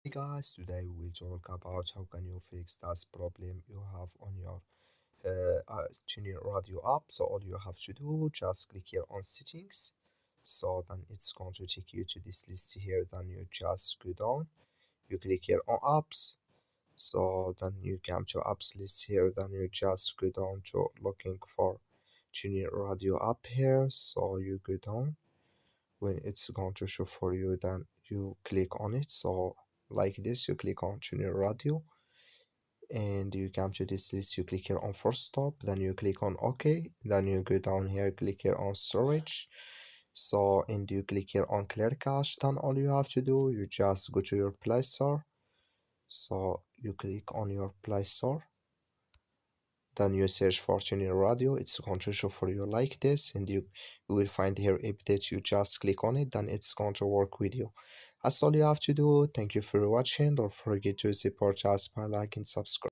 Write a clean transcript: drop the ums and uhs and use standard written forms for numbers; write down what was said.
Hey guys, today we will talk about how can you fix that problem you have on your TuneIn radio app. So all you have to do, just click here on settings. So then it's going to take you to this list here. Then you just go down. You click here on apps. So then you come to apps list here. Then you just go down to looking for TuneIn radio app here. So you go down. When it's going to show for you, then you click on it. So like this, you click on TuneIn radio and you come to this list. You click here on first stop, then you click on OK, then you go down here, click here on storage. So and you click here on clear cache. Then all you have to do, you just go to your Play Store. So you click on your Play Store, then you search for TuneIn radio. It's going to show for you like this, and you will find here update. You just click on it, then it's going to work with you. That's all you have to do. Thank you for watching. Don't forget to support us by liking, subscribe.